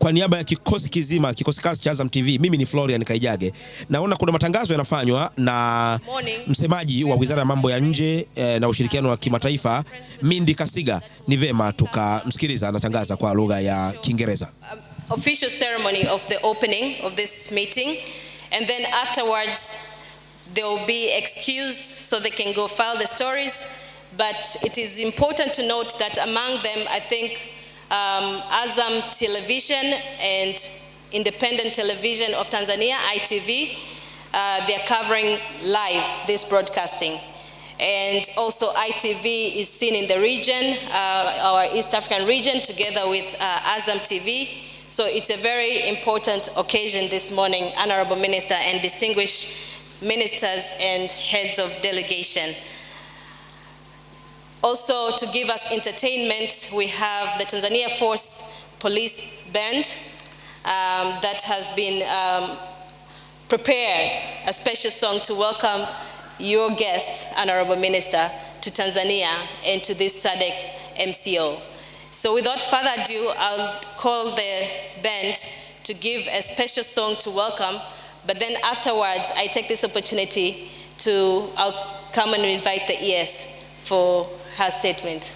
kwa niaba ya kikosi kizima, kikosi kazi cha Azam TV, mimi ni Florian Kaijage. Naona kuna matangazo yanafanywa na msemaji wa Wizara ya Mambo ya Nje na Ushirikiano wa Kimataifa, Mindi Kasiga. Ni vema tukamsikiliza anatangaza kwa lugha ya Kiingereza. Official ceremony of the opening of this meeting, and then afterwards they will be excused so they can go file the stories. But it is important to note that among them, I think Azam Television and Independent Television of Tanzania, ITV, they are covering live this broadcasting. And also ITV is seen in the region, our East African region, together with Azam TV. So it's a very important occasion this morning, Honorable Minister and distinguished ministers and heads of delegation. Also, to give us entertainment, we have the Tanzania Force Police Band that has been prepared a special song to welcome your guest, Honorable Minister, to Tanzania and to this Sadc MCO. So without further ado, I'll call the band to give a special song to welcome, but then afterwards, I take this opportunity I'll come and invite the ES for her statement.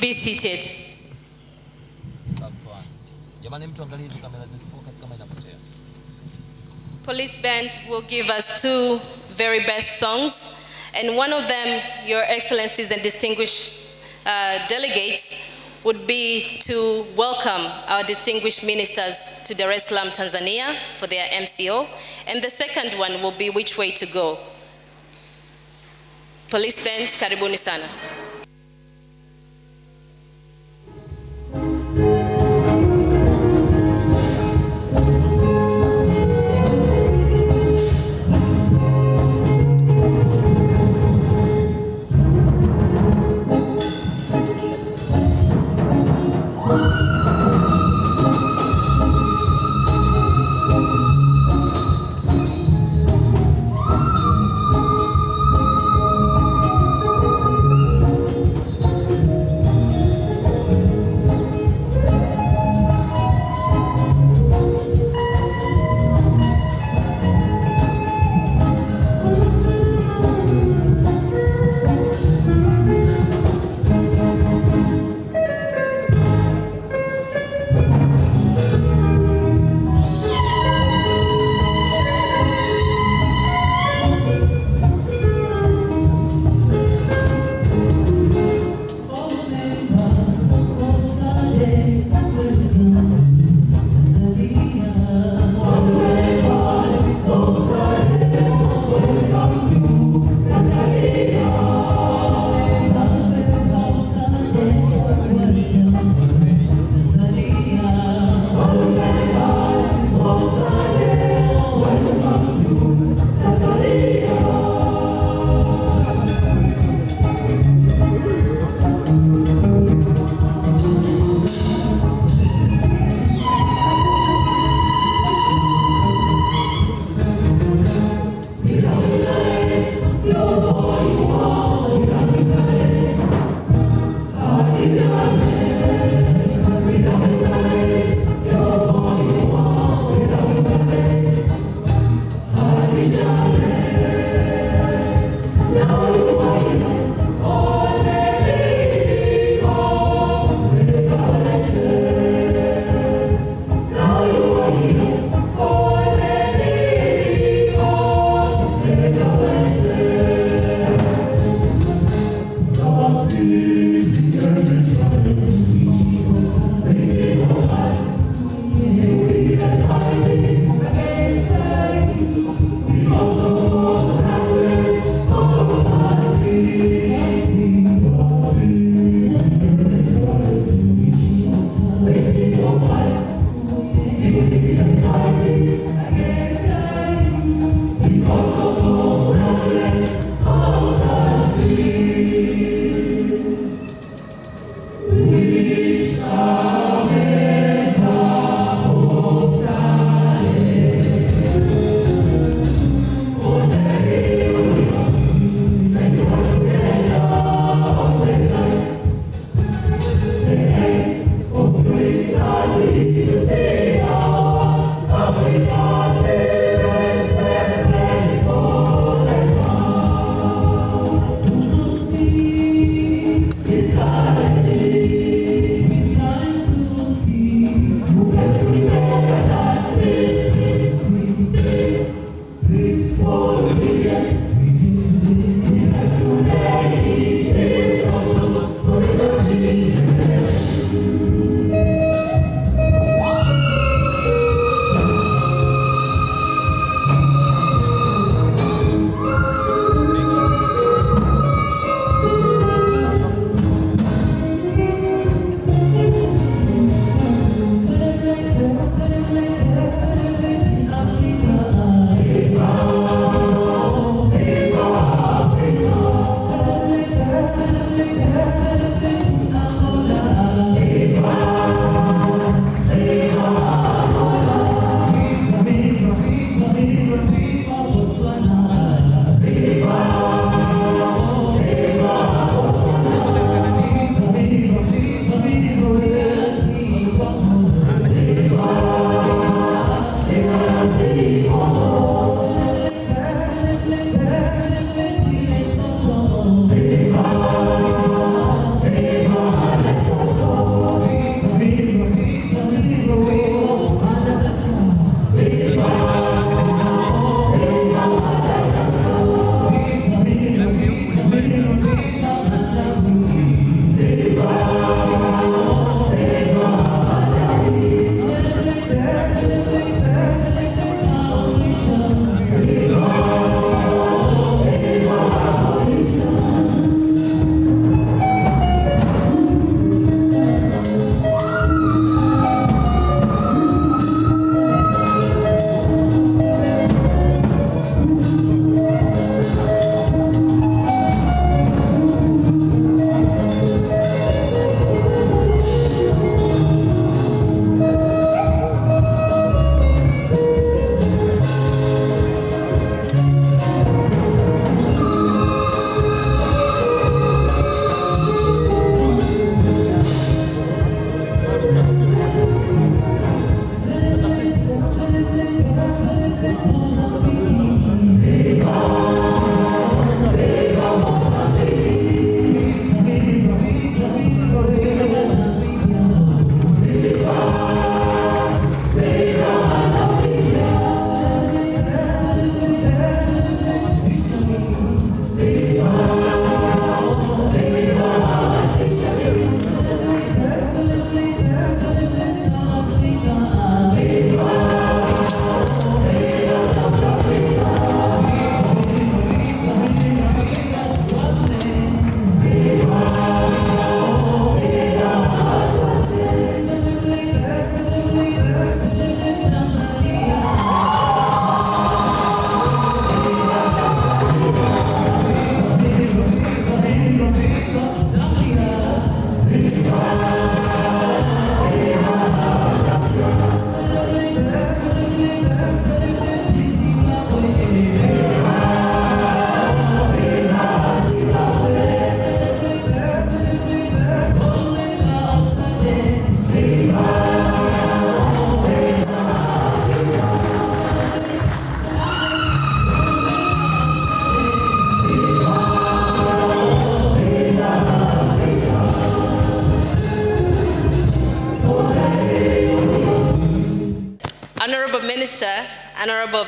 Be seated. Police band will give us two very best songs, and one of them, Your Excellencies and distinguished delegates, would be to welcome our distinguished ministers to Dar es Salaam, Tanzania for their MCO, and the second one will be Which Way to Go. Police band, karibuni sana.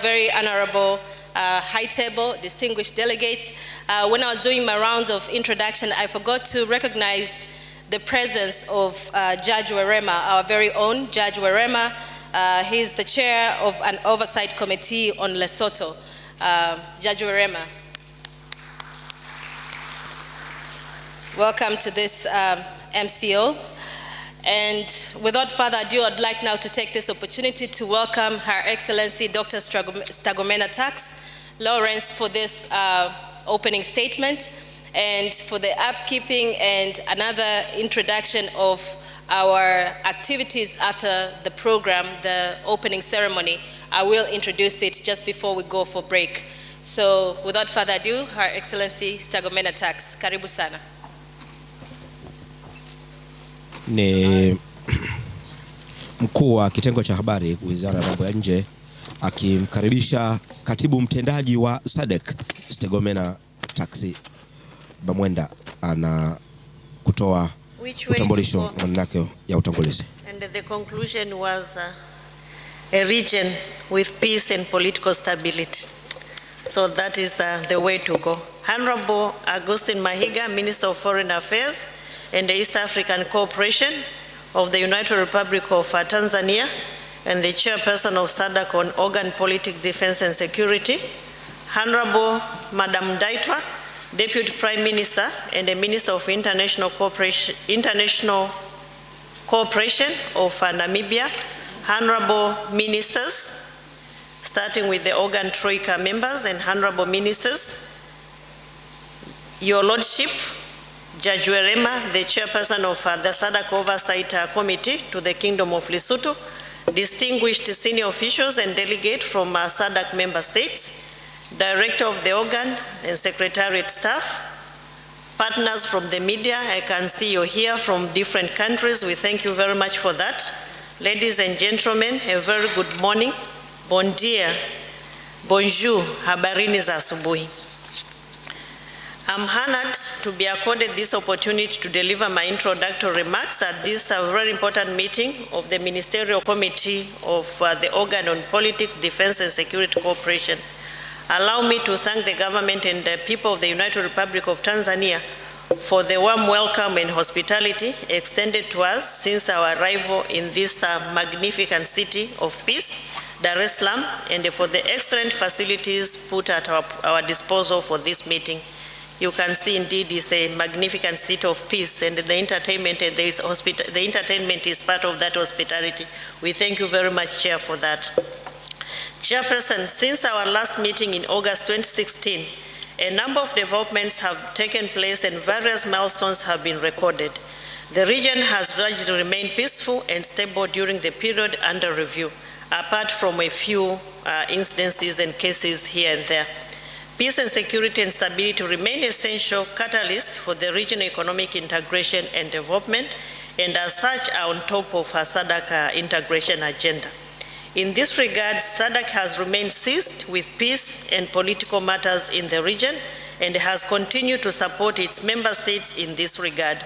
Very honorable high table, distinguished delegates. When I was doing my rounds of introduction, I forgot to recognize the presence of Judge Werema, our very own Judge Werema. He's the chair of an oversight committee on Lesotho. Judge Werema. Welcome to this MCO. And without further ado, I'd like now to take this opportunity to welcome Her Excellency Dr. Stergomena Tax Lawrence for this opening statement and for the upkeeping and another introduction of our activities after the program, the opening ceremony. I will introduce it just before we go for break. So without further ado, Her Excellency Stergomena Tax, karibu sana. Ni mkuu wa kitengo cha habari Wizara ya Mambo ya Nje akimkaribisha katibu mtendaji wa Sadc Stergomena Tax Bamwenda ana kutoa utambulisho manake ya utangulizi. And the conclusion was a region with peace and political stability. So that is the way to go. Honorable Augustine Mahiga, Minister of Foreign Affairs and the East African Cooperation of the United Republic of Tanzania, and the chairperson of Sadc on Organ Politics, Defense and Security. Honorable Madam Daitwa, Deputy Prime Minister and the Minister of International Cooperation of Namibia. honorable ministers, starting with the organ troika members and honorable ministers, Your Lordship, Judge Werema, the chairperson of the Sadc Oversight Committee to the Kingdom of Lesotho, distinguished senior officials and delegates from Sadc member states, director of the organ and secretariat staff, partners from the media. I can see you're here from different countries. We thank you very much for that. Ladies and gentlemen, a very good morning. Bon dia, bonjour, habarini za asubuhi. I'm honored to be accorded this opportunity to deliver my introductory remarks at this very important meeting of the Ministerial Committee of the Organ on Politics, Defense and Security Cooperation. Allow me to thank the government and the people of the United Republic of Tanzania for the warm welcome and hospitality extended to us since our arrival in this magnificent city of peace, Dar es Salaam, and for the excellent facilities put at our disposal for this meeting. You can see indeed it's a magnificent city of peace, and the entertainment is part of that hospitality. We thank you very much, Chair, for that. Chairperson, since our last meeting in August 2016, a number of developments have taken place and various milestones have been recorded. The region has largely remained peaceful and stable during the period under review, apart from a few incidences and cases here and there. Peace and security and stability remain essential catalysts for the regional economic integration and development, and as such are on top of our Sadc integration agenda. In this regard, Sadc has remained seized with peace and political matters in the region and has continued to support its member states in this regard.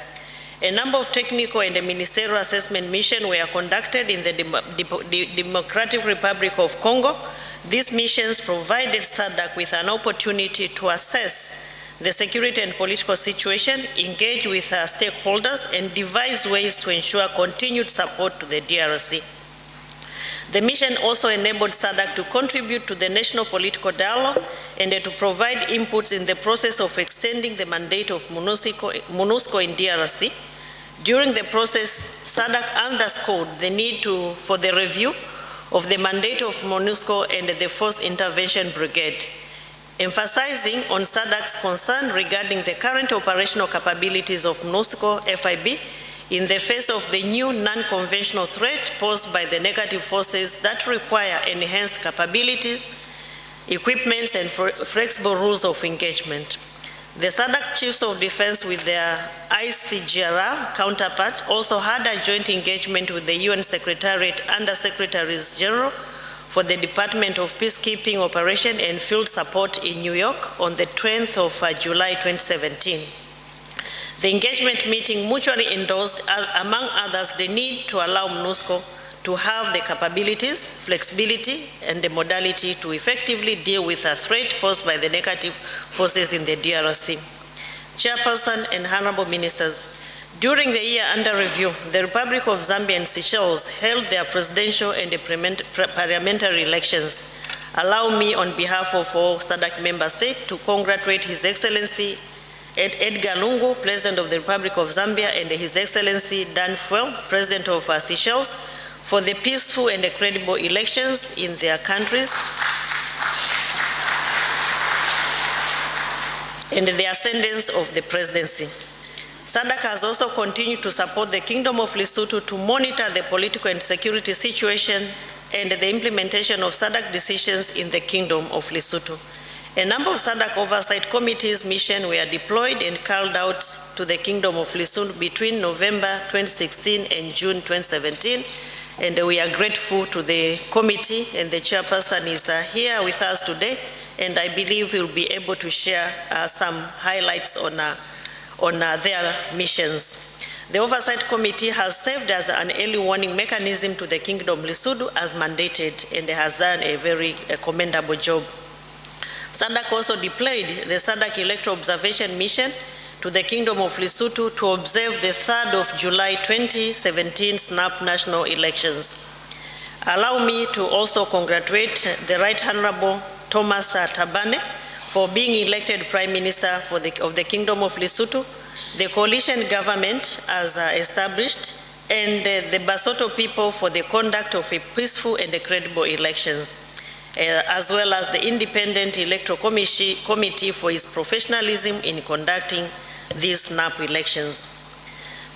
A number of technical and ministerial assessment missions were conducted in the Democratic Republic of Congo. These missions provided Sadc with an opportunity to assess the security and political situation, engage with stakeholders, and devise ways to ensure continued support to the DRC. The mission also enabled Sadc to contribute to the national political dialogue and to provide inputs in the process of extending the mandate of MONUSCO in DRC. During the process, Sadc underscored the need for the review of the mandate of MONUSCO and the Force Intervention Brigade, emphasizing on Sadc's concern regarding the current operational capabilities of MONUSCO FIB in the face of the new non-conventional threat posed by the negative forces that require enhanced capabilities, equipments, and flexible rules of engagement. The Sadc Chiefs of Defense with their ICGR counterpart also had a joint engagement with the UN Secretariat Under-Secretaries General for the Department of Peacekeeping Operation and Field Support in New York on the 20th of July 2017. The engagement meeting mutually endorsed, among others, the need to allow MONUSCO to have the capabilities, flexibility, and the modality to effectively deal with a threat posed by the negative forces in the DRC. Chairperson and honorable ministers, during the year under review, the Republic of Zambia and Seychelles held their presidential and parliamentary elections. Allow me, on behalf of all Sadc member states, to congratulate His Excellency Edgar Lungu, President of the Republic of Zambia, and His Excellency Dan Fuel, President of Seychelles, for the peaceful and credible elections in their countries and the ascendance of the presidency. Sadc has also continued to support the Kingdom of Lesotho to monitor the political and security situation and the implementation of Sadc decisions in the Kingdom of Lesotho. A number of Sadc Oversight Committees missions were deployed and carried out to the Kingdom of Lesotho between November 2016 and June 2017, and we are grateful to the committee, and the chairperson is here with us today, and I believe we'll be able to share some highlights on their missions. The Oversight Committee has served as an early warning mechanism to the Kingdom of Lesotho as mandated, and has done a very commendable job. Sadc also deployed the Sadc Electoral Observation Mission to the Kingdom of Lesotho to observe the 3rd of July 2017 SNAP national elections. Allow me to also congratulate the Right Honorable Thomas Tabane for being elected Prime Minister of the Kingdom of Lesotho. The coalition government, as established, and the Basotho people for the conduct of a peaceful and credible elections, as well as the Independent Electoral Committee for its professionalism in conducting these snap elections.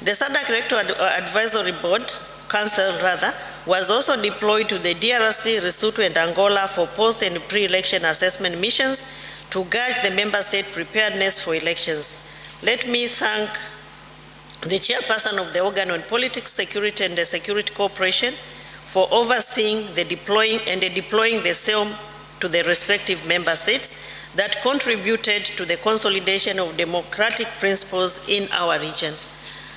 The Sadc Electoral Advisory Board, Council rather, was also deployed to the DRC, Lesotho, and Angola for post and pre-election assessment missions to gauge the member state preparedness for elections. Let me thank the chairperson of the Organ on Politics, Security, and the Security Cooperation for overseeing the deploying the same to the respective member states that contributed to the consolidation of democratic principles in our region.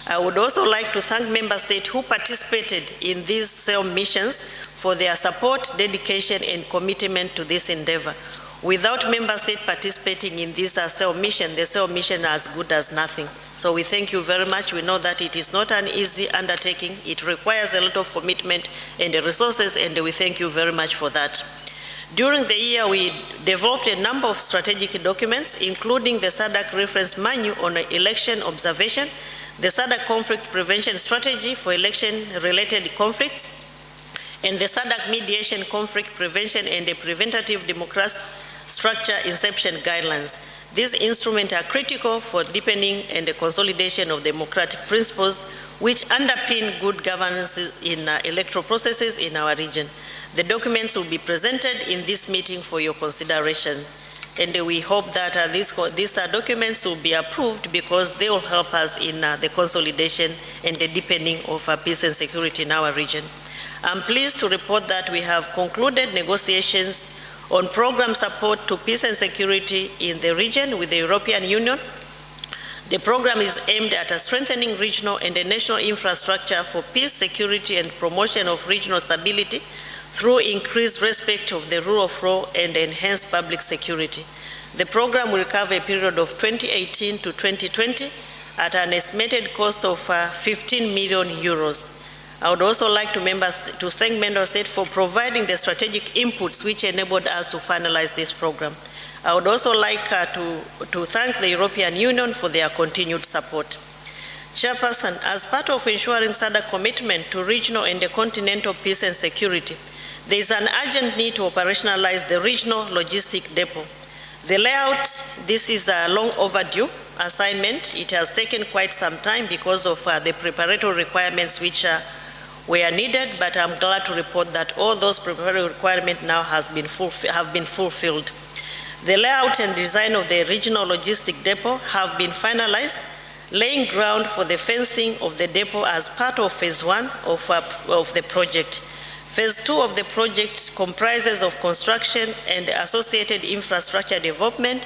I would also like to thank member states who participated in these SEOM missions for their support, dedication, and commitment to this endeavor. Without member states participating in this SEOM mission, the SEOM mission is as good as nothing. So we thank you very much. We know that it is not an easy undertaking. It requires a lot of commitment and resources, and we thank you very much for that. During the year, we developed a number of strategic documents, including the Sadc Reference Manual on Election Observation, the Sadc Conflict Prevention Strategy for Election-Related Conflicts, and the Sadc Mediation, Conflict Prevention, and the Preventative Democracy Structure Inception Guidelines. These instruments are critical for deepening and the consolidation of democratic principles which underpin good governance in electoral processes in our region. The documents will be presented in this meeting for your consideration. And we hope that these documents will be approved because they will help us in the consolidation and the deepening of peace and security in our region. I'm pleased to report that we have concluded negotiations on program support to peace and security in the region with the European Union. The program is aimed at strengthening regional and national infrastructure for peace, security, and promotion of regional stability through increased respect of the rule of law and enhanced public security. The program will cover a period of 2018 to 2020 at an estimated cost of 15 million euros. I would also like to thank member states for providing the strategic inputs which enabled us to finalize this program. I would also like to thank the European Union for their continued support. Chairperson, as part of ensuring SADC commitment to regional and continental peace and security, there is an urgent need to operationalize the regional logistic depot. The layout, this is a long overdue assignment. It has taken quite some time because of the preparatory requirements which were needed, but I'm glad to report that all those preparatory requirements now have been fulfilled. The layout and design of the regional logistic depot have been finalized, laying ground for the fencing of the depot as part of phase 1 of the project. Phase 2 of the project comprises of construction and associated infrastructure development,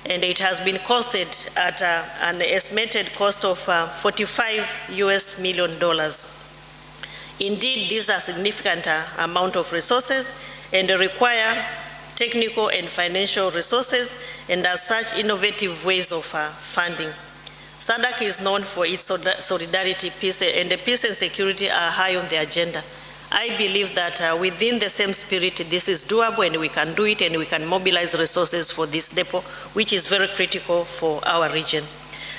and it has been costed at an estimated cost of $45 million. Indeed, these are significant amount of resources and require technical and financial resources, and as such, innovative ways of funding. SADC is known for its solidarity, peace, and the peace and security are high on the agenda. I believe that within the same spirit, this is doable, and we can do it, and we can mobilize resources for this depot, which is very critical for our region.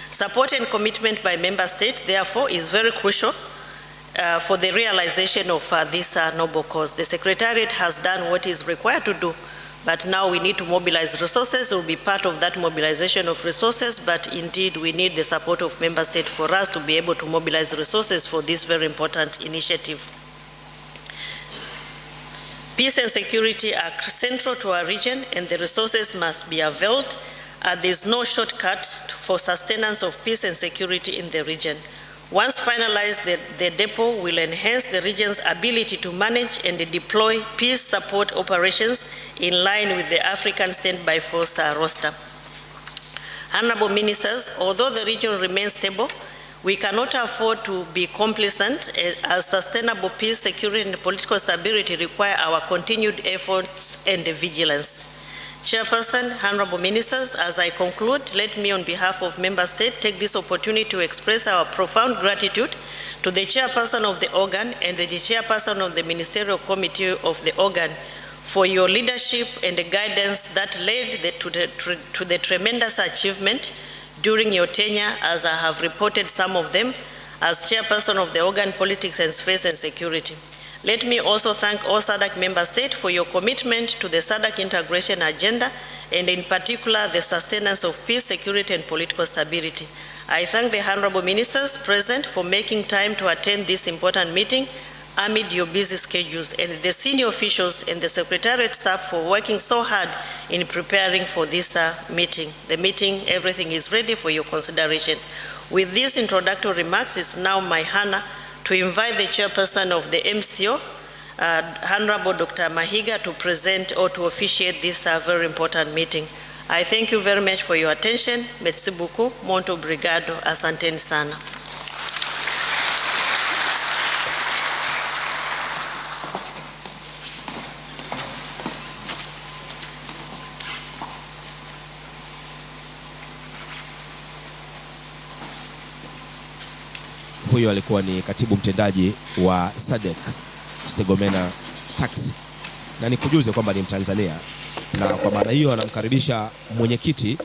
Support and commitment by member states, therefore, is very crucial for the realization of this noble cause. The Secretariat has done what is required to do, but now we need to mobilize resources. It will be part of that mobilization of resources, but indeed we need the support of member states for us to be able to mobilize resources for this very important initiative. Peace and security are central to our region, and the resources must be availed. There is no shortcut for sustenance of peace and security in the region. Once finalized, the depot will enhance the region's ability to manage and deploy peace support operations in line with the African Standby Force roster. Honorable Ministers, although the region remains stable, we cannot afford to be complacent, as sustainable peace, security, and political stability require our continued efforts and vigilance. Chairperson, Honorable Ministers, as I conclude, let me on behalf of Member States take this opportunity to express our profound gratitude to the Chairperson of the organ and the Chairperson of the Ministerial Committee of the organ for your leadership and the guidance that led to the tremendous achievement during your tenure, as I have reported some of them. as chairperson of the organ Politics and Space and Security. Let me also thank all SADC member states for your commitment to the SADC integration agenda, and in particular the sustenance of peace, security, and political stability. I thank the honorable ministers present for making time to attend this important meeting amid your busy schedules, and the senior officials and the secretariat staff for working so hard in preparing for this meeting. The meeting, everything is ready for your consideration. With these introductory remarks, it's now my honor to invite the chairperson of the MCO, Honorable Dr. Mahiga, to present or to officiate this very important meeting. I thank you very much for your attention. Merci beaucoup. Muito obrigado. Asanteni sana. Huyo alikuwa ni katibu mtendaji wa Sadc Stegomena Tax, na nikujuze kwamba ni Mtanzania, na kwa maana hiyo anamkaribisha mwenyekiti.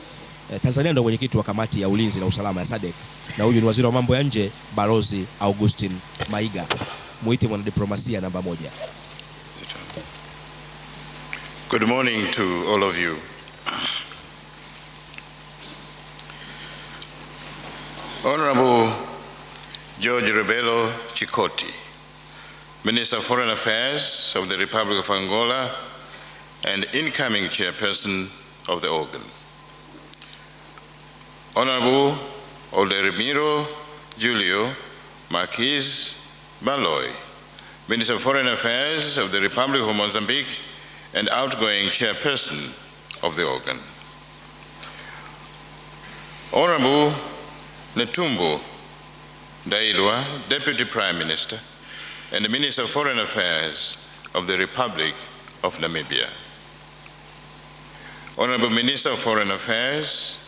Tanzania ndio mwenyekiti wa kamati ya ulinzi na usalama ya Sadc, na huyu ni waziri wa mambo ya nje Balozi Augustine Mahiga, muite mwanadiplomasia namba 1. Good morning to all of you. Honorable George Rebelo Chikoti, Minister of Foreign Affairs of the Republic of Angola and incoming chairperson of the organ. Honorable Oldermiro Julio Marquis Baloy, Minister of Foreign Affairs of the Republic of Mozambique and outgoing chairperson of the organ. Honorable Netumbo Dailwa, Deputy Prime Minister and the Minister of Foreign Affairs of the Republic of Namibia. Honorable Minister of Foreign Affairs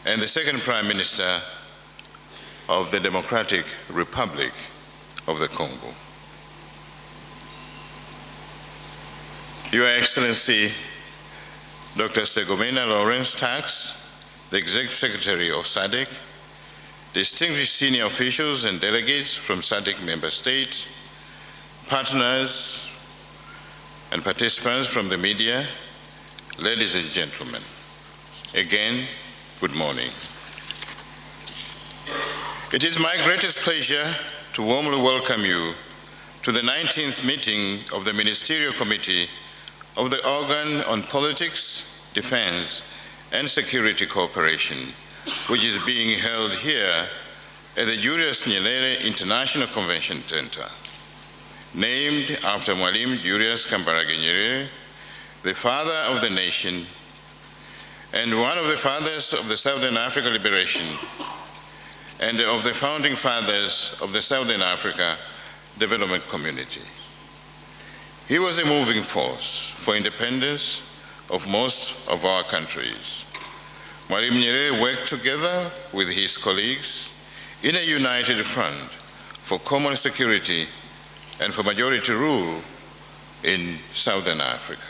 and the Second Prime Minister of the Democratic Republic of the Congo. Your Excellency, Dr. Stegomena Lawrence Tax, the Executive Secretary of SADC, distinguished senior officials and delegates from SADC member states, partners and participants from the media, ladies and gentlemen, again, good morning. It is my greatest pleasure to warmly welcome you to the 19th meeting of the Ministerial Committee of the Organ on Politics, Defense, and Security Cooperation, which is being held here at the Julius Nyerere International Convention Center. Named after Mwalimu Nyerere, the father of the nation and one of the fathers of the Southern Africa liberation and of the founding fathers of the Southern Africa development community. He was a moving force for independence of most of our countries. Mwalimu Nyerere worked together with his colleagues in a united front for common security and for majority rule in Southern Africa.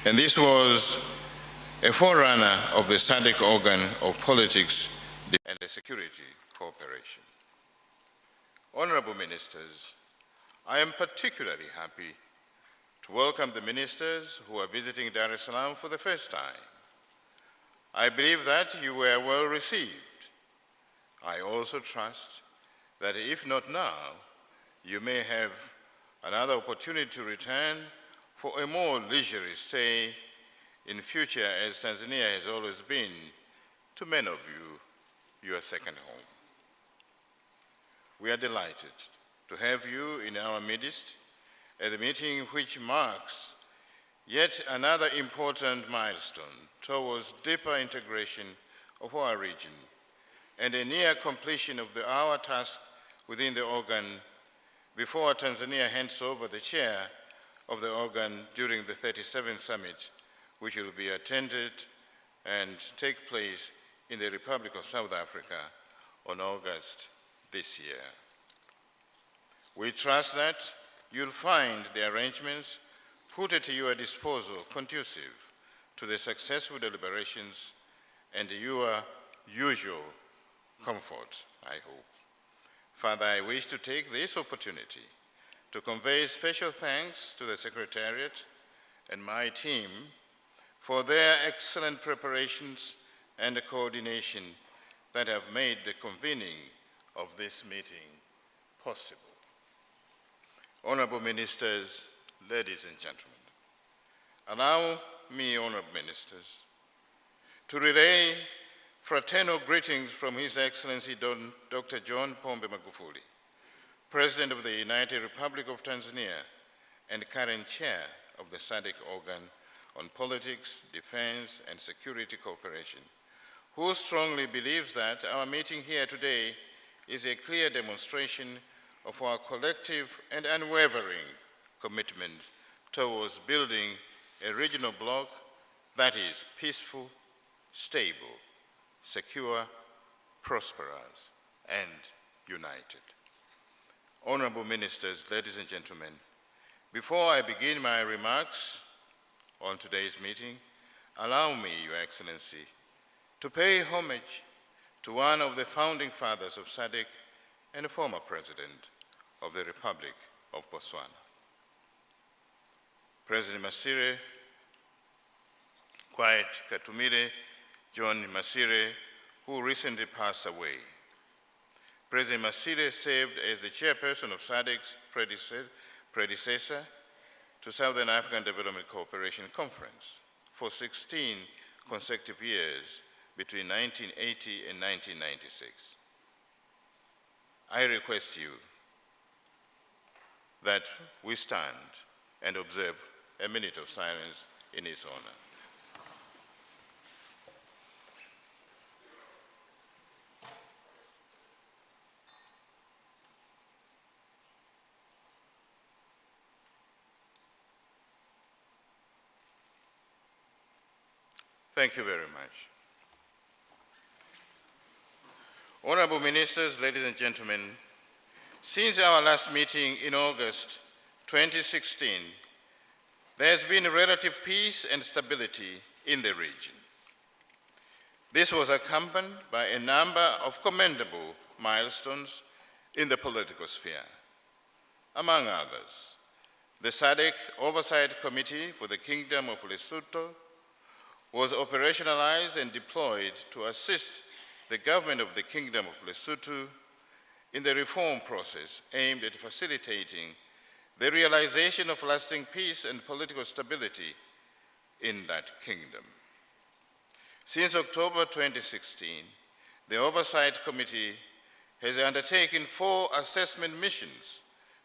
And this was a forerunner of the SADC organ of politics and the security cooperation. Honorable ministers, I am particularly happy to welcome the ministers who are visiting Dar es Salaam for the first time. I believe that you were well received. I also trust that if not now, you may have another opportunity to return for a more leisurely stay in future, as Tanzania has always been, to many of you, your second home. We are delighted to have you in our midst at the meeting which marks yet another important milestone towards deeper integration of our region and a near completion of our task within the organ before Tanzania hands over the chair of the organ during the 37th summit, which will be attended and take place in the Republic of South Africa on August this year. We trust that you'll find the arrangements put at your disposal conducive to the successful deliberations and your usual comfort, I hope. Further, I wish to take this opportunity to convey special thanks to the Secretariat and my team for their excellent preparations and coordination that have made the convening of this meeting possible. Honorable Ministers, ladies and gentlemen, allow me, honorable ministers, to relay fraternal greetings from His Excellency Dr. John Pombe Magufuli, President of the United Republic of Tanzania and current chair of the Sadc organ on politics, defense, and security cooperation, who strongly believes that our meeting here today is a clear demonstration of our collective and unwavering commitment towards building a regional bloc that is peaceful, stable, secure, prosperous, and united. Honorable ministers, ladies and gentlemen, before I begin my remarks on today's meeting, allow me, Your Excellency, to pay homage to one of the founding fathers of Sadc and a former president of the Republic of Botswana. President Masire, Quiet Katumire John Masire, who recently passed away. President Masire served as the chairperson of Sadc's predecessor to Southern African Development Cooperation Conference for 16 consecutive years between 1980 and 1996. I request you that we stand and observe a minute of silence in his honor. Thank you very much. Honorable ministers, ladies and gentlemen, since our last meeting in August 2016, there has been relative peace and stability in the region. This was accompanied by a number of commendable milestones in the political sphere. Among others, the Sadc Oversight Committee for the Kingdom of Lesotho was operationalized and deployed to assist the government of the Kingdom of Lesotho in the reform process aimed at facilitating the realization of lasting peace and political stability in that kingdom. Since October 2016, the Oversight Committee has undertaken 4 assessment missions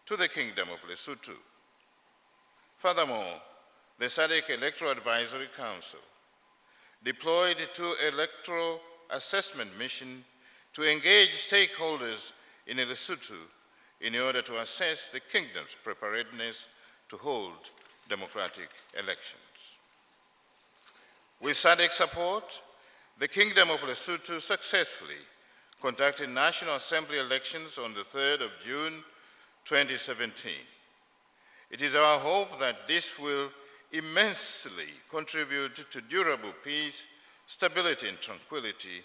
to the Kingdom of Lesotho. Furthermore, the Sadc Electoral Advisory Council deployed 2 electoral assessment missions to engage stakeholders in Lesotho in order to assess the kingdom's preparedness to hold democratic elections. With Sadc support, the Kingdom of Lesotho successfully conducted National Assembly elections on the 3rd of June 2017. It is our hope that this will immensely contribute to durable peace, stability, and tranquility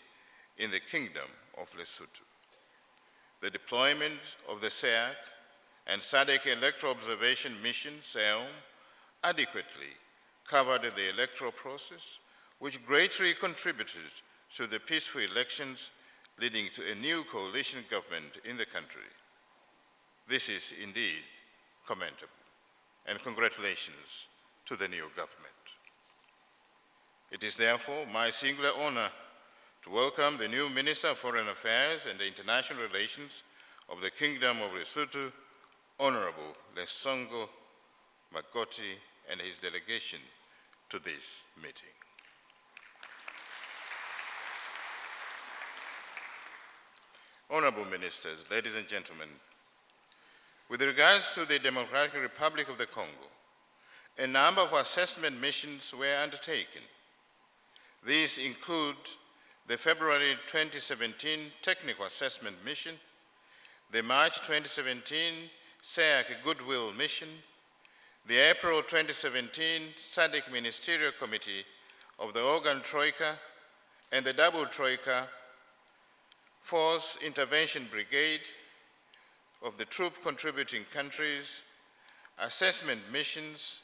in the Kingdom of Lesotho. The deployment of the SEAC and Sadc Electoral Observation Mission, SEOM, adequately covered the electoral process, which greatly contributed to the peaceful elections leading to a new coalition government in the country. This is indeed commendable, and congratulations to the new government. It is therefore my singular honor to welcome the new Minister of Foreign Affairs and International Relations of the Kingdom of Lesotho, Honorable Lesongo Makoti, and his delegation to this meeting. Honorable Ministers, ladies and gentlemen, with regards to the Democratic Republic of the Congo, a number of assessment missions were undertaken. These include the February 2017 Technical Assessment Mission, the March 2017 SEAC Goodwill Mission, the April 2017 Sadc Ministerial Committee of the Organ Troika, and the Double Troika Force Intervention Brigade, of the troop contributing countries, assessment missions.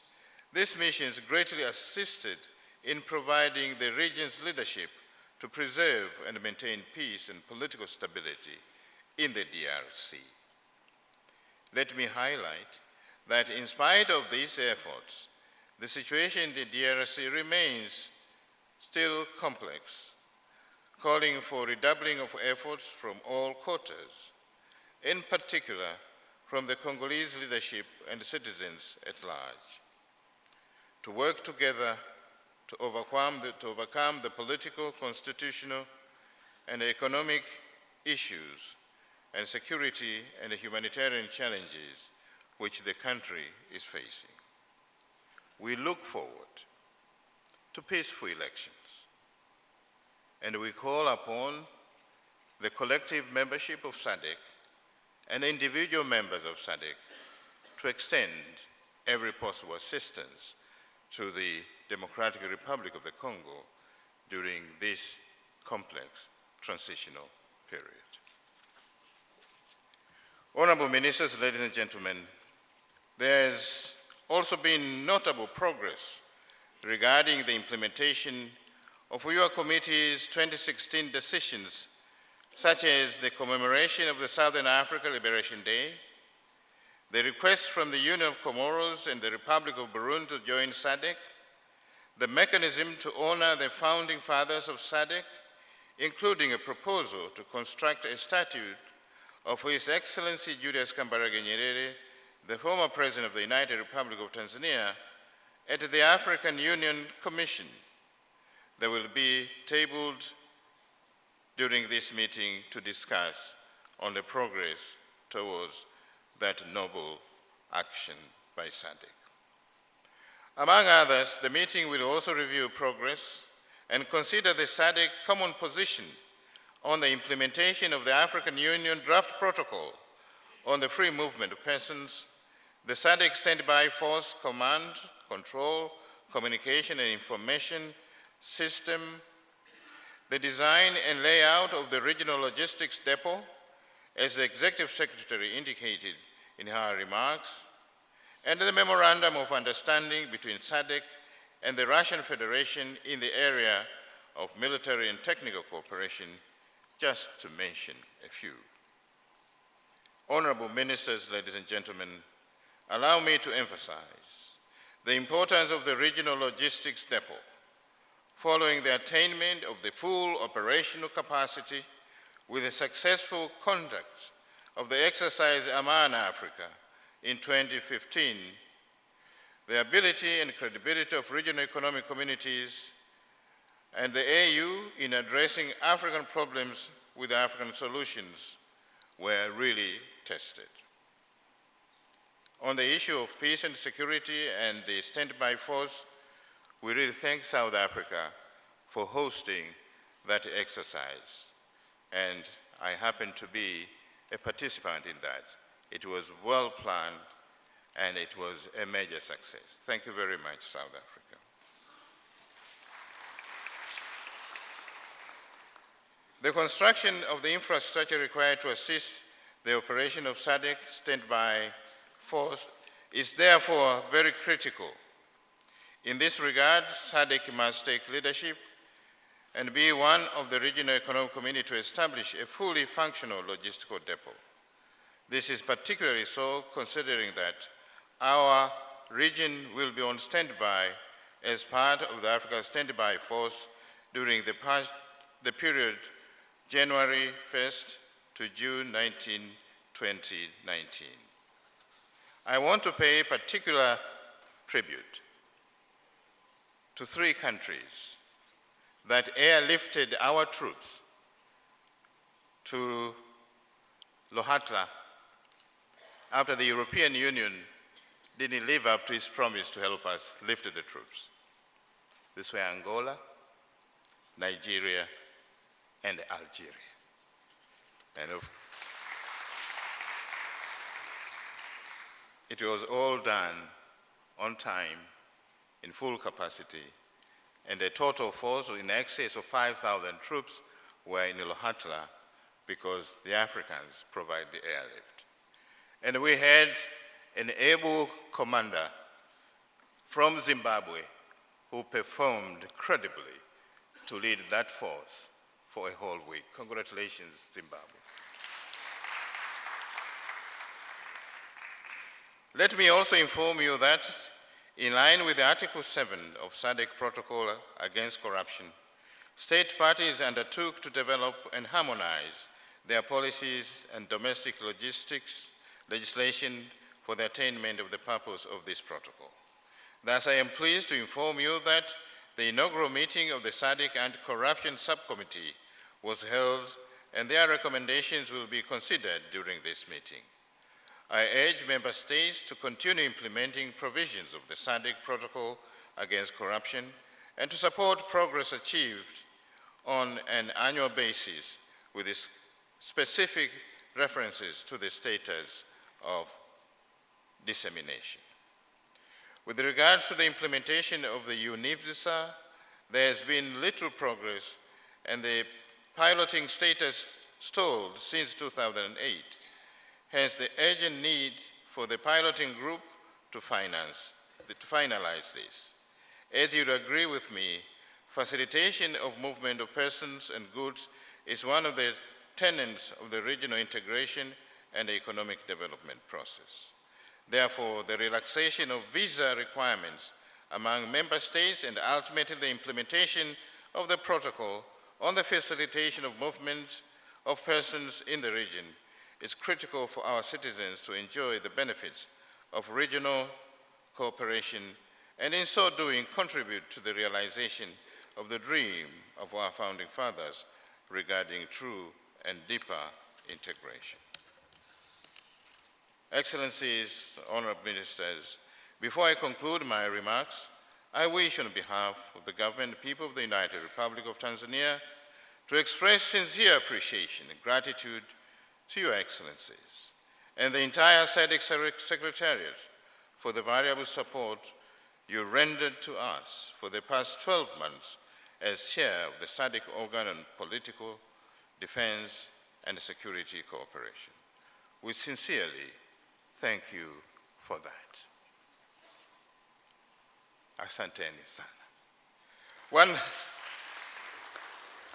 These missions greatly assisted in providing the region's leadership to preserve and maintain peace and political stability in the DRC. Let me highlight that in spite of these efforts, the situation in the DRC remains still complex, calling for redoubling of efforts from all quarters, in particular from the Congolese leadership and citizens at large, to work together to overcome the political, constitutional, and economic issues and security and humanitarian challenges which the country is facing. We look forward to peaceful elections, and we call upon the collective membership of SADC and individual members of SADC to extend every possible assistance to the Democratic Republic of the Congo during this complex transitional period. Honorable Ministers, ladies and gentlemen, there has also been notable progress regarding the implementation of your committee's 2016 decisions, such as the commemoration of the Southern Africa Liberation Day, the request from the Union of Comoros and the Republic of Burundi to join SADC, the mechanism to honor the founding fathers of SADC, including a proposal to construct a statue of His Excellency Julius Kambarage Nyerere, the former President of the United Republic of Tanzania, at the African Union Commission that will be tabled during this meeting to discuss on the progress towards that noble action by SADC. Among others, the meeting will also review progress and consider the SADC common position on the implementation of the African Union Draft Protocol on the free movement of persons, the SADC Standby Force Command, Control, Communication and Information System, the design and layout of the Regional Logistics Depot, as the Executive Secretary indicated in her remarks, and the Memorandum of Understanding between SADC and the Russian Federation in the area of military and technical cooperation, just to mention a few. Honorable Ministers, ladies and gentlemen, allow me to emphasize the importance of the Regional Logistics Depot following the attainment of the full operational capacity with the successful conduct of the exercise Aman Africa in 2015, the ability and credibility of regional economic communities and the AU in addressing African problems with African solutions were really tested. On the issue of peace and security and the standby force, we really thank South Africa for hosting that exercise. And I happen to be a participant in that. It was well planned and it was a major success. Thank you very much, South Africa. The construction of the infrastructure required to assist the operation of SADC standby force is therefore very critical. In this regard, SADC must take leadership and be one of the regional economic community to establish a fully functional logistical depot. This is particularly so considering that our region will be on standby as part of the Africa Standby Force during the period January 1st to June 19, 2019. I want to pay particular tribute to 3 countries that airlifted our troops to Lohatra after the European Union didn't live up to its promise to help us lift the troops. This were Angola, Nigeria, and Algeria. And it was all done on time, in full capacity, and a total force in excess of 5,000 troops were in Lohatra because the Africans provide the airlift. And we had an able commander from Zimbabwe who performed credibly to lead that force for a whole week. Congratulations, Zimbabwe. Let me also inform you that in line with Article 7 of Sadc Protocol Against Corruption, state parties undertook to develop and harmonize their policies and domestic logistics legislation for the attainment of the purpose of this protocol. Thus, I am pleased to inform you that the inaugural meeting of the Sadc Anti-Corruption Subcommittee was held, and their recommendations will be considered during this meeting. I urge member states to continue implementing provisions of the Sadc Protocol Against Corruption and to support progress achieved on an annual basis with specific references to the status of dissemination. With regards to the implementation of the UNIVSA, there has been little progress and the piloting status stalled since 2008. Hence, the urgent need for the piloting group to finalize this. As you'd agree with me, facilitation of movement of persons and goods is one of the tenets of the regional integration and economic development process. Therefore, the relaxation of visa requirements among member states and ultimately the implementation of the protocol on the facilitation of movement of persons in the region is critical for our citizens to enjoy the benefits of regional cooperation and in so doing contribute to the realization of the dream of our founding fathers regarding true and deeper integration. Excellencies, honorable ministers, before I conclude my remarks, I wish on behalf of the government and people of the United Republic of Tanzania to express sincere appreciation and gratitude to your excellencies and the entire Sadc Secretariat for the variable support you rendered to us for the past 12 months as chair of the Sadc organ on political, defense, and security cooperation. We sincerely thank you for that. Asanteni sana.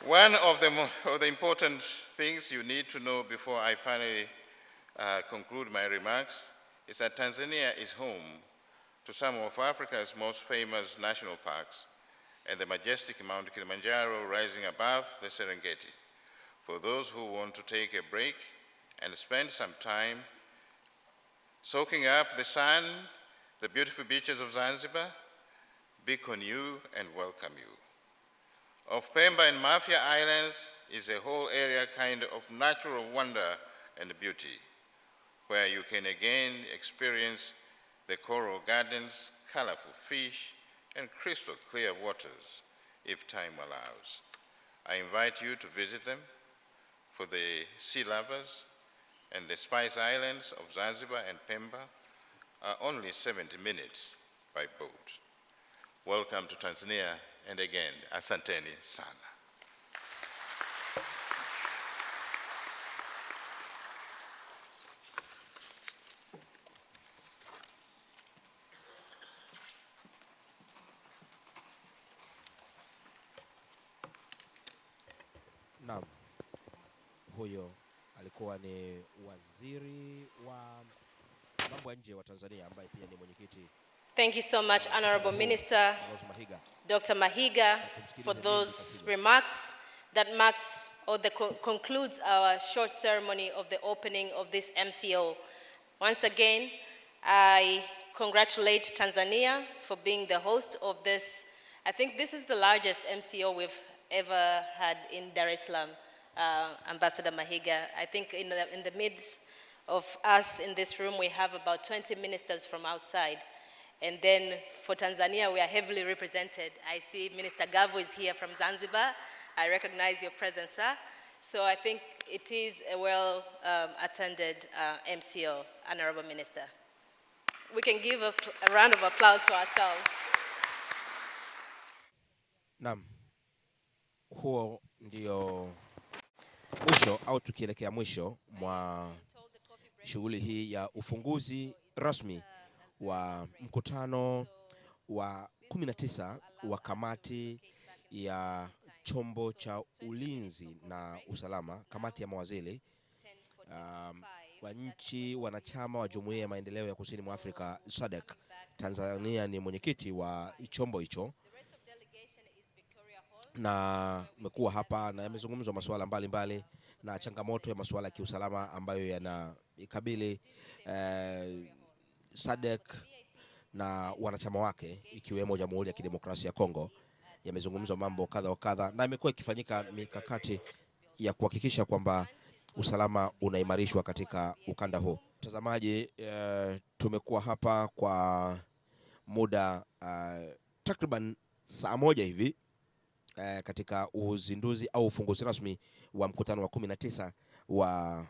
One of the important things you need to know before I finally conclude my remarks is that Tanzania is home to some of Africa's most famous national parks and the majestic Mount Kilimanjaro rising above the Serengeti. For those who want to take a break and spend some time soaking up the sun, the beautiful beaches of Zanzibar beckon you and welcome you. Of Pemba and Mafia Islands is a whole area kind of natural wonder and beauty, where you can again experience the coral gardens, colorful fish, and crystal clear waters, if time allows. I invite you to visit them. For the sea lovers, and the Spice Islands of Zanzibar and Pemba are only 70 minutes by boat. Welcome to Tanzania, and again, asanteni sana. Naam. Huyo alikuwa ni waziri wa mambo ya nje wa Tanzania ambaye pia ni mwenyekiti. Thank you so much, Honorable Minister Dr. Mahiga, for those remarks. That marks or concludes our short ceremony of the opening of this MCO. Once again, I congratulate Tanzania for being the host of this. I think this is the largest MCO we've ever had in Dar es Salaam, Ambassador Mahiga. I think in the midst of us in this room, we have about 20 ministers from outside. And then for Tanzania, we are heavily represented. I see Minister Gavo is here from Zanzibar. I recognize your presence, sir. So I think it is a well-attended MCO, Honorable Minister. We can give a round of applause for ourselves. Naam. Huo ndio mwisho au tukielekea mwisho mwa shughuli hii ya ufunguzi rasmi wa mkutano wa 19 wa kamati ya chombo cha ulinzi na usalama, kamati ya mawaziri wa nchi wanachama wa Jumuia ya maendeleo ya Kusini mwa Afrika Sadc. Tanzania ni mwenyekiti wa chombo hicho, na mekuwa hapa na yamezungumzwa masuala mbalimbali na changamoto ya masuala ya kiusalama ambayo yanakabili Sadc na wanachama wake ikiwemo Jamhuri ya Kidemokrasia ya Kongo. Yamezungumzwa mambo kadha wa kadha na imekuwa ikifanyika mikakati ya kuhakikisha kwamba usalama unaimarishwa katika ukanda huu. Mtazamaji, tumekuwa hapa kwa muda takriban saa moja hivi katika uzinduzi au ufunguzi rasmi wa mkutano wa 19 wa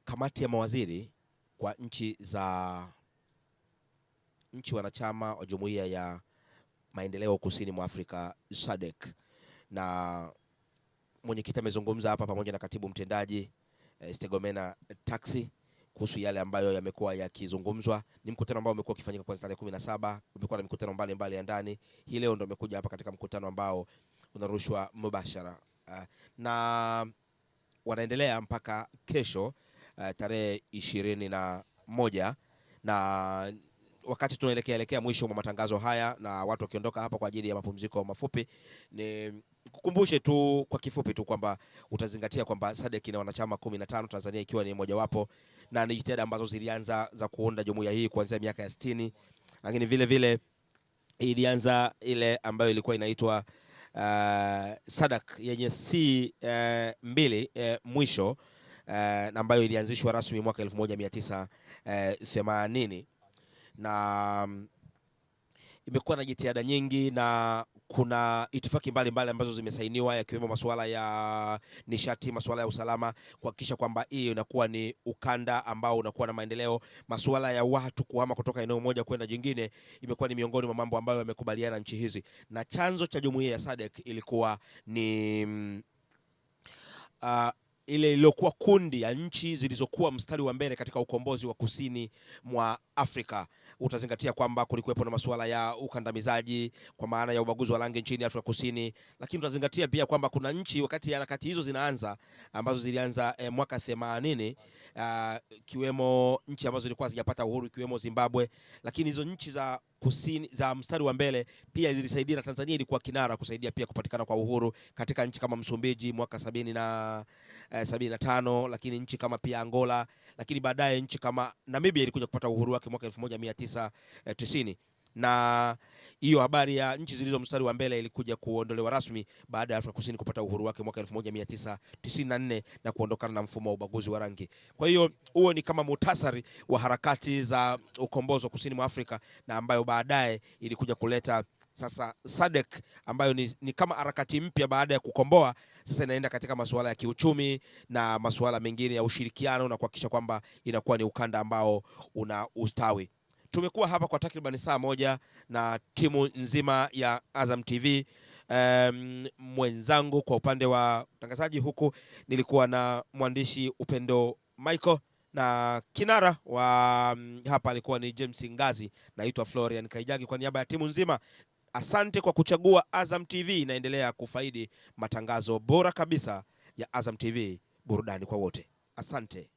kamati ya mawaziri kwa nchi wanachama wa Jumuia ya maendeleo Kusini mwa Afrika Sadc. Na mwenyekiti amezungumza hapa pamoja na katibu mtendaji Stegomena Taxi kuhusu yale ambayo yamekuwa yakizungumzwa. Ni mkutano ambao umekuwa ukifanyika kwa tarehe 17, umekuwa na mikutano mbalimbali ya ndani. Hii leo ndio umekuja hapa katika mkutano ambao unarushwa mubashara, na wanaendelea mpaka kesho tarehe 21, na wakati tunaelekea mwisho wa matangazo haya na watu wakiondoka hapa kwa ajili ya mapumziko mafupi, ni kukumbushe tu kwa kifupi tu kwamba utazingatia kwamba Sadc ina wanachama 15, Tanzania ikiwa ni moja wapo, na ni jitihada ambazo zilianza za kuunda jumuiya hii kuanzia miaka ya 60, lakini vile vile ilianza ile ambayo ilikuwa inaitwa Sadc yenye C2 mwisho, na ambayo ilianzishwa rasmi mwaka 1980, na imekuwa na jitihada nyingi na kuna itifaki mbalimbali ambazo zimesainiwa, yakiwemo masuala ya nishati, masuala ya usalama, kuhakikisha kwamba hii inakuwa ni ukanda ambao unakuwa na maendeleo. Masuala ya watu kuhama kutoka eneo moja kwenda jingine imekuwa ni miongoni mwa mambo ambayo yamekubaliana nchi hizi, na chanzo cha jumuiya ya Sadc ilikuwa ni ile iliyokuwa kundi ya nchi zilizokuwa mstari wa mbele katika ukombozi wa kusini mwa Afrika. Utazingatia kwamba kulikuwepo na masuala ya ukandamizaji kwa maana ya ubaguzi wa rangi nchini Afrika Kusini, lakini utazingatia pia kwamba kuna nchi wakati harakati hizo zinaanza ambazo zilianza mwaka 80, kiwemo nchi ambazo zilikuwa zijapata uhuru ikiwemo Zimbabwe, lakini hizo nchi za kusini za mstari wa mbele pia zilisaidia, na Tanzania ilikuwa kinara kusaidia pia kupatikana kwa uhuru katika nchi kama Msumbiji mwaka 75, lakini nchi kama pia Angola, lakini baadaye nchi kama Namibia ilikuja kupata uhuru wake mwaka 1990. Na hiyo habari ya nchi zilizo mstari wa mbele ilikuja kuondolewa rasmi baada ya Afrika Kusini kupata uhuru wake mwaka 1994 na kuondokana na mfumo wa ubaguzi wa rangi. Kwa hiyo huo ni kama muhtasari wa harakati za ukombozi wa kusini mwa Afrika, na ambayo baadaye ilikuja kuleta sasa Sadc ambayo ni kama harakati mpya baada ya kukomboa. Sasa inaenda katika masuala ya kiuchumi na masuala mengine ya ushirikiano na kuhakikisha kwamba inakuwa ni ukanda ambao una ustawi. Tumekuwa hapa kwa takriban saa moja na timu nzima ya Azam TV. Mwenzangu kwa upande wa utangazaji huku nilikuwa na mwandishi Upendo Michael, na kinara wa hapa alikuwa ni James Ngazi. Naitwa Florian Kaijagi kwa niaba ya timu nzima. Asante kwa kuchagua Azam TV, inaendelea kufaidi matangazo bora kabisa ya Azam TV, burudani kwa wote. Asante.